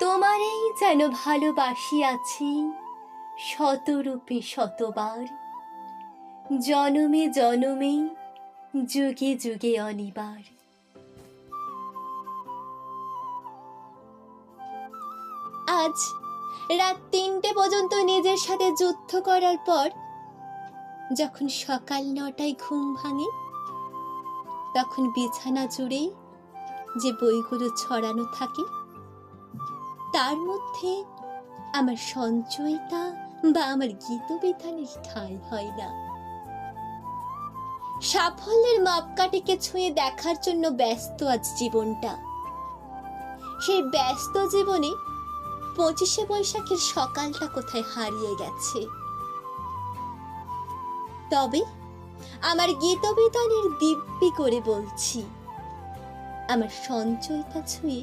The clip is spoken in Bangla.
তোমারেই যেন ভালোবাসিয়াছি শতরূপে শতবার, জনমে জনমে যুগে যুগে অনিবার। আজ রাত ৩টে পর্যন্ত নিজের সাথে যুদ্ধ করার পর যখন সকাল ৯টায় ঘুম ভাঙে, তখন বিছানা জুড়ে যে বইগুলো ছড়ানো থাকে তার মধ্যে আমার সঞ্চয়িতা বা আমার গীতবিতানের ঠাঁই হয় না। সাফল্যের মাপকাঠিকে ছুঁয়ে দেখার জন্য ব্যস্ত আজ জীবনটা। সেই ব্যস্ত জীবনে ২৫শে বৈশাখের সকালটা কোথায় হারিয়ে গেছে। তবে আমার গীতবিতানের দিব্যি করে বলছি, আমার সঞ্চয়িতা ছুঁয়ে